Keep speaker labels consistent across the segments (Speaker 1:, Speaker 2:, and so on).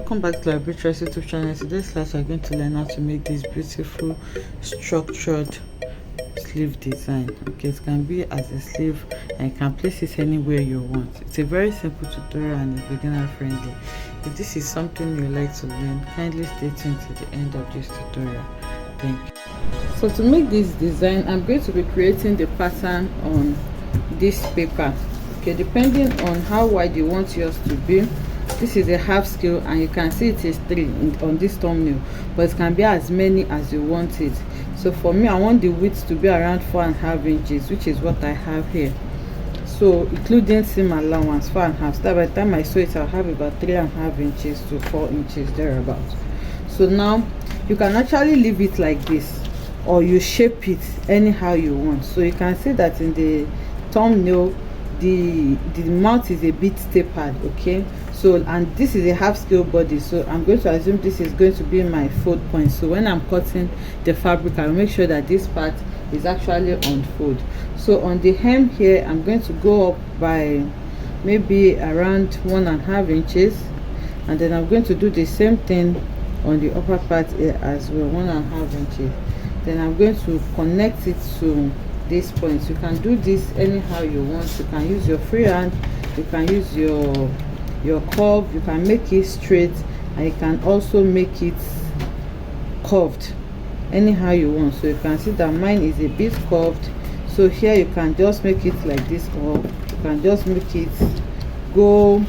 Speaker 1: welcome back to our Beatrice YouTube channel. Today's class we're going to learn how to make this beautiful structured sleeve design. Okay, it can be as a sleeve and you can place it anywhere you want. It's a very simple tutorial and it's beginner friendly. If this is something you like to learn, kindly stay tuned to the end of this tutorial. Thank you. So to make this design, I'm going to be creating the pattern on this paper. Okay, depending on how wide you want yours to be. This is a half scale and you can see it is 3 on this thumbnail, but it can be as many as you want it. So for me, I want the width to be around 4.5 inches, which is what I have here. So including seam allowance 4.5, so that by the time I sew it, I'll have about 3.5 inches to 4 inches thereabouts. So now you can actually leave it like this, or you shape it anyhow you want. So you can see that in the thumbnail the mouth is a bit tapered. Okay, so and this is a half scale body, so I'm going to assume this is going to be my fold point. So when I'm cutting the fabric, I'll make sure that this part is actually on fold. So on the hem here, I'm going to go up by maybe around 1.5 inches, and then I'm going to do the same thing on the upper part here as well, 1.5 inches. Then I'm going to connect it to this point. You can do this anyhow you want. You can use your free hand, you can use your curve, you can make it straight, and you can also make it curved anyhow you want. So you can see that mine is a bit curved, so here you can just make it like this, or you can just make it go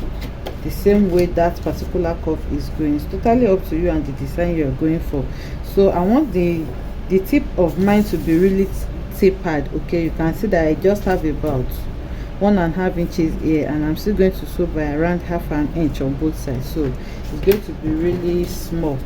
Speaker 1: the same way that particular curve is going. It's totally up to you and the design you're going for. So I want the tip of mine to be really tapered. Okay, you can see that I just have about 1.5 inches here, and I'm still going to sew by around 0.5 inch on both sides, so it's going to be really small.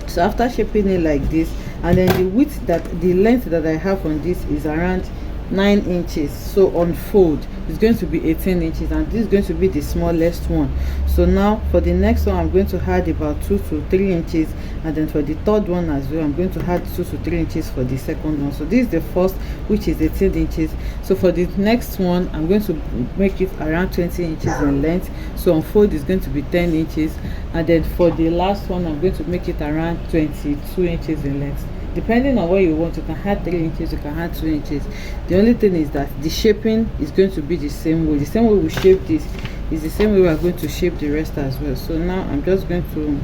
Speaker 1: So after shaping it like this, and then the length that I have on this is around 9 inches, so on fold it's going to be 18 inches, and this is going to be the smallest one. So now for the next one, I'm going to add about 2 to 3 inches, and then for the third one as well, I'm going to add 2 to 3 inches for the second one. So this is the first, which is 18 inches. So for the next one, I'm going to make it around 20 inches in length, so on fold is going to be 10 inches, and then for the last one, I'm going to make it around 22 inches in length. Depending on what you want, you can add 3 inches, you can add 2 inches. The only thing is that the shaping is going to be the same way. The same way we shape this is the same way we are going to shape the rest as well. So now I'm just going to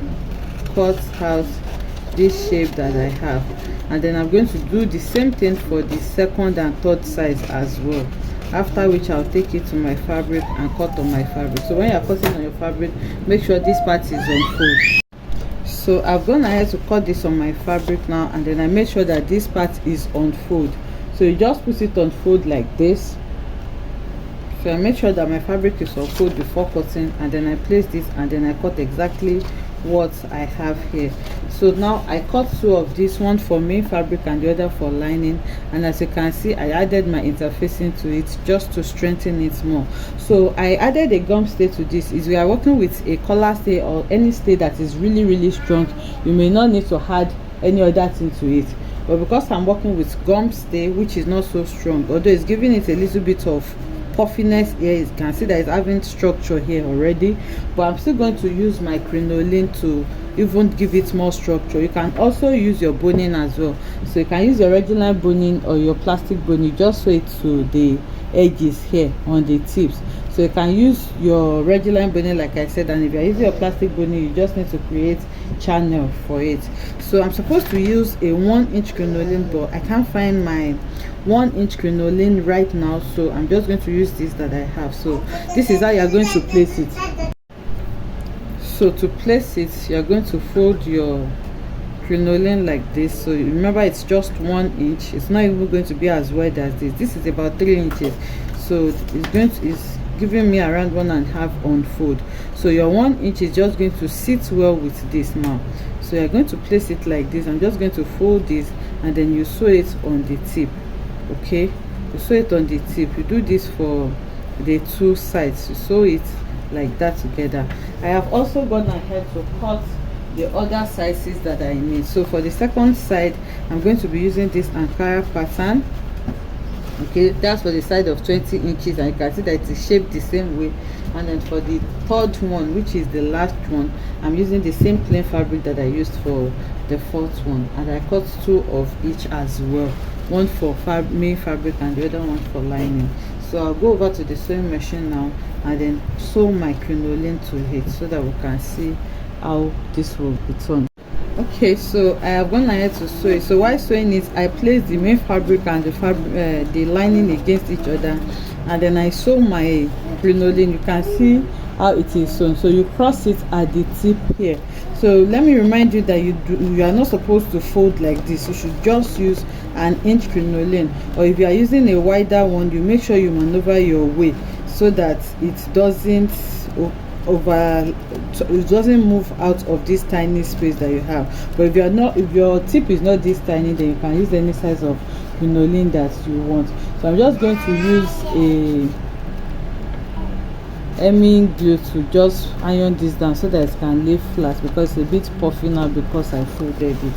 Speaker 1: cut out this shape that I have, and then I'm going to do the same thing for the second and third sides as well, after which I'll take it to my fabric and cut on my fabric. So when you're cutting on your fabric, make sure this part is on fold. So I've gone ahead to cut this on my fabric now, and then I make sure that this part is on fold. So you just put it on fold like this. So I make sure that my fabric is on fold before cutting, and then I place this, and then I cut exactly what I have here. So now I cut 2 of this, one for main fabric and the other for lining, and as you can see, I added my interfacing to it just to strengthen it more. So I added a gum stay to this. If we are working with a collar stay or any stay that is really strong, you may not need to add any other thing to it, but because I'm working with gum stay, which is not so strong, although it's giving it a little bit of puffiness here, you can see that it's having structure here already, but I'm still going to use my crinoline to even give it more structure. You can also use your boning as well. So you can use your regular boning or your plastic boning, just sew it to the edges here on the tips. So you can use your regular boning like I said, and if you're using your plastic boning, you just need to create channel for it. So I'm supposed to use a 1-inch crinoline, but I can't find my 1-inch crinoline right now, so I'm just going to use this that I have. So this is how you're going to place it. So to place it, you're going to fold your crinoline like this. So remember, it's just 1 inch, it's not even going to be as wide as this. This is about 3 inches, so it's giving me around 1.5 on fold. So your 1 inch is just going to sit well with this now. So you're going to place it like this. I'm just going to fold this, and then you sew it on the tip. Okay, you sew it on the tip. You do this for the 2 sides, you sew it like that together. I have also gone ahead to cut the other sizes that I need. So for the second side, I'm going to be using this Ankara pattern. Okay, that's for the side of 20 inches, and you can see that it is shaped the same way And then for the third one, which is the last one, I'm using the same plain fabric that I used for the fourth one, and I cut two of each as well, one for main fabric and the other one for lining. So I'll go over to the sewing machine now and then sew my crinoline to it so that we can see how this will be done. Okay, so I have gone ahead to sew it. So while sewing it, I place the main fabric and the lining against each other, and then I sew my crinoline. You can see how it is sewn. So you cross it at the tip here. So let me remind you that you are not supposed to fold like this. You should just use an inch crinoline, or if you are using a wider one, you make sure you maneuver your way so that it doesn't move out of this tiny space that you have. But if your tip is not this tiny, then you can use any size of crinoline that you want. So I'm just going to use a hemming glue to just iron this down so that it can lay flat, because it's a bit puffy now because I folded it.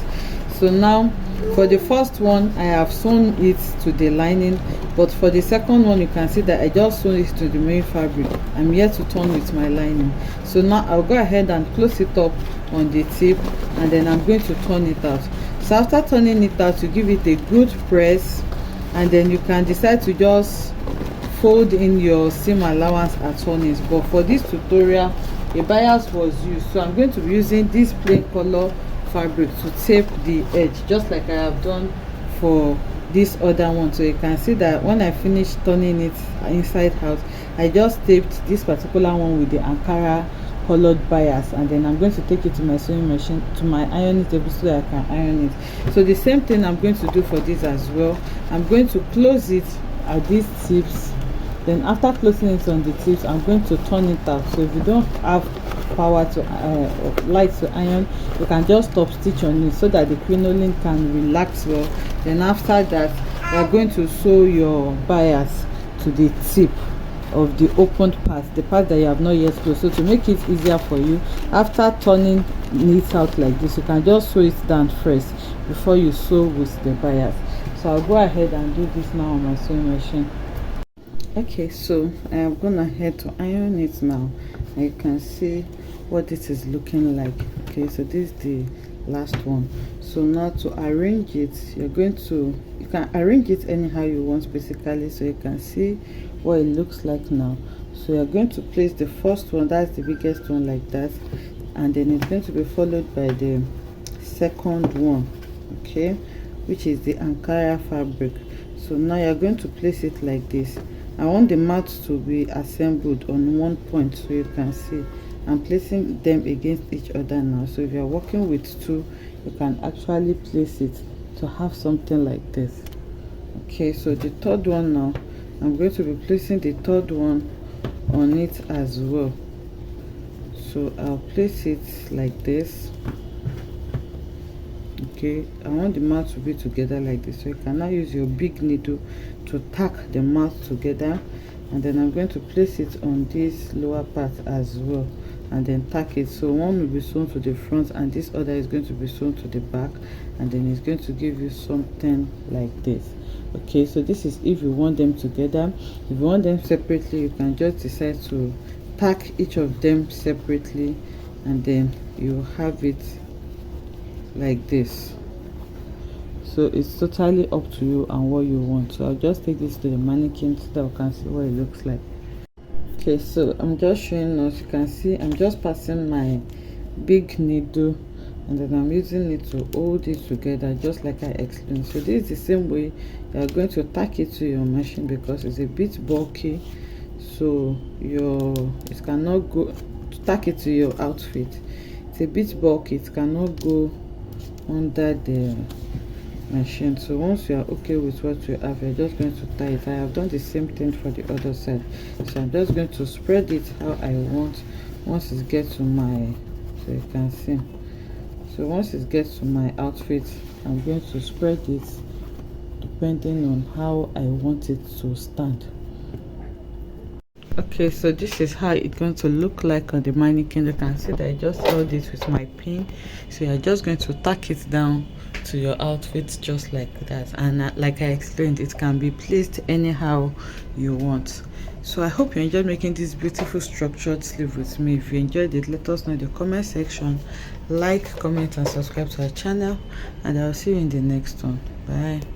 Speaker 1: So now for the first one, I have sewn it to the lining, but for the second one, you can see that I just sewn it to the main fabric. I'm yet to turn with my lining. So now I'll go ahead and close it up on the tip, and then I'm going to turn it out. So after turning it out, you give it a good press, and then you can decide to just fold in your seam allowance at turnings. But for this tutorial, a bias was used, so I'm going to be using this plain color fabric to tape the edge, just like I have done for this other one. So you can see that when I finished turning it inside out, I just taped this particular one with the Ankara colored bias, and then I'm going to take it to my sewing machine, to my ironing table, so that I can iron it. So the same thing I'm going to do for this as well. I'm going to close it at these tips. Then after closing it on the tips, I'm going to turn it out. So if you don't have power to light to iron, you can just stop stitch on it so that the crinoline can relax well. Then after that, you are going to sew your bias to the tip of the opened part, the part that you have not yet closed. So to make it easier for you, after turning it out like this, you can just sew it down first before you sew with the bias. So I'll go ahead and do this now on my sewing machine. Okay, so I am gonna head to iron it now, and you can see what this is looking like. Okay, so this is the last one. So now to arrange it, you can arrange it anyhow you want, basically, so you can see what it looks like now. So you're going to place the first one, that's the biggest one, like that, and then it's going to be followed by the second one, okay, which is the Ankara fabric. So now you're going to place it like this. I want the mat to be assembled on one point, so you can see I'm placing them against each other now. So if you're working with two, you can actually place it to have something like this. Okay, so the third one now, I'm going to be placing the third one on it as well. So I'll place it like this. Okay, I want the mat to be together like this, so you can now use your big needle to tack the mat together, and then I'm going to place it on this lower part as well, and then tack it. So one will be sewn to the front and this other is going to be sewn to the back, and then it's going to give you something like this. Okay, so this is if you want them together. If you want them separately, you can just decide to tack each of them separately, and then you have it like this. So it's totally up to you and what you want. So I'll just take this to the mannequin so that you can see what it looks like. Okay, so I'm just showing us. You can see I'm just passing my big needle, and then I'm using it to hold it together, just like I explained. So this is the same way you are going to tack it to your machine, because it's a bit bulky, so it cannot go to tack it to your outfit. It's a bit bulky, it cannot go under the machine. So once you are okay with what you have, you're just going to tie it. I have done the same thing for the other side, so I'm just going to spread it how I want. Once it gets to my, so you can see, so once it gets to my outfit, I'm going to spread it depending on how I want it to stand. Okay, so this is how it's going to look like on the mannequin. You can see that I just held it with my pin, so you're just going to tack it down to your outfit just like that. And like I explained, it can be placed anyhow you want. So I hope you enjoyed making this beautiful structured sleeve with me. If you enjoyed it, let us know in the comment section. Like, comment and subscribe to our channel, and I'll see you in the next one. Bye.